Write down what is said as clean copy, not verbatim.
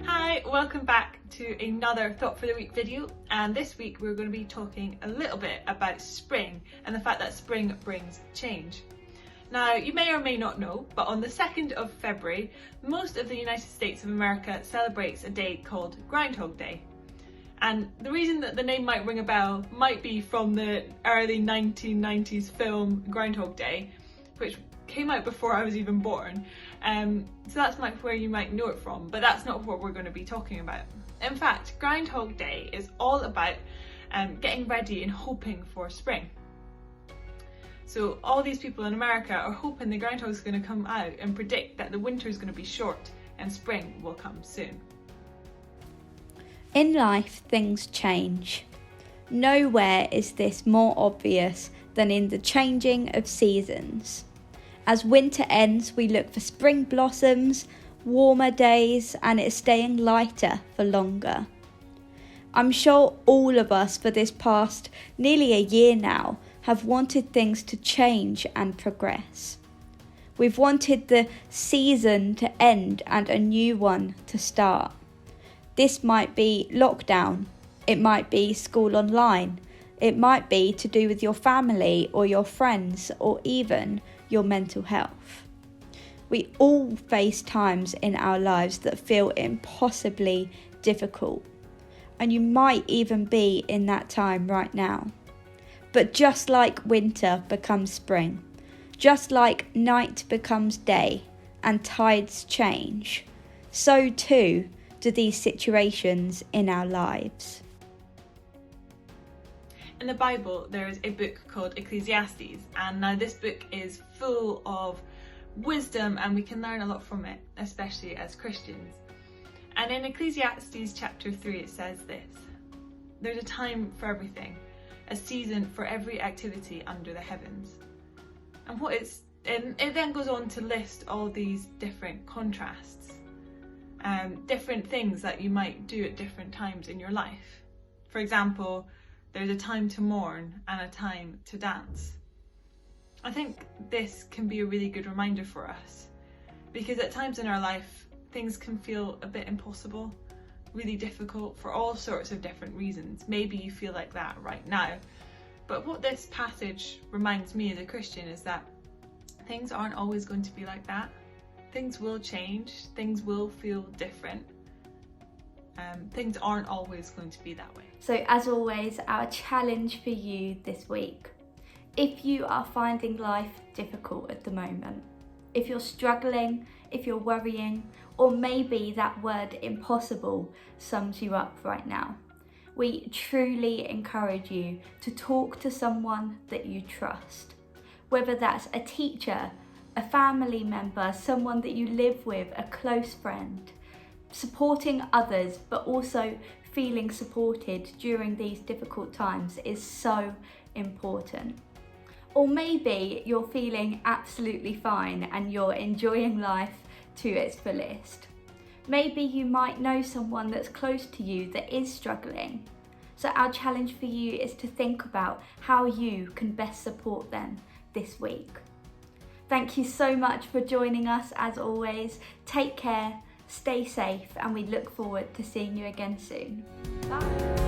Hi, welcome back to another Thought for the Week video, and this week we're going to be talking a little bit about spring and the fact that spring brings change. Now, you may or may not know, but on the 2nd of February, most of the United States of America celebrates a day called Groundhog Day. And the reason that the name might ring a bell might be from the early 1990s film Groundhog Day, which came out before I was even born. So that's where you might know it from, but that's not what we're going to be talking about. In fact, Groundhog Day is all about getting ready and hoping for spring. So all these people in America are hoping the groundhog's going to come out and predict that the winter is going to be short and spring will come soon. In life, things change. Nowhere is this more obvious than in the changing of seasons. As winter ends, we look for spring blossoms, warmer days, and it's staying lighter for longer. I'm sure all of us for this past nearly a year now have wanted things to change and progress. We've wanted the season to end and a new one to start. This might be lockdown, it might be school online, it might be to do with your family or your friends or even your mental health. We all face times in our lives that feel impossibly difficult, and you might even be in that time right now. But just like winter becomes spring, just like night becomes day and tides change, so too do these situations in our lives. In the Bible, there is a book called Ecclesiastes, and now this book is full of wisdom and we can learn a lot from it, especially as Christians. And in Ecclesiastes chapter 3 it says this: "There's a time for everything, a season for every activity under the heavens." And it then goes on to list all these different contrasts, different things that you might do at different times in your life. For example, there's a time to mourn and a time to dance. I think this can be a really good reminder for us, because at times in our life things can feel a bit impossible, really difficult for all sorts of different reasons. Maybe you feel like that right now. But what this passage reminds me as a Christian is that things aren't always going to be like that. Things will change, things will feel different. Things aren't always going to be that way. So as always, our challenge for you this week: if you are finding life difficult at the moment, if you're struggling, if you're worrying, or maybe that word impossible sums you up right now, we truly encourage you to talk to someone that you trust. Whether that's a teacher, a family member, someone that you live with, a close friend. Supporting others, but also feeling supported during these difficult times is so important. Or maybe you're feeling absolutely fine and you're enjoying life to its fullest. Maybe you might know someone that's close to you that is struggling. So our challenge for you is to think about how you can best support them this week. Thank you so much for joining us as always. Take care, stay safe, and we look forward to seeing you again soon. Bye.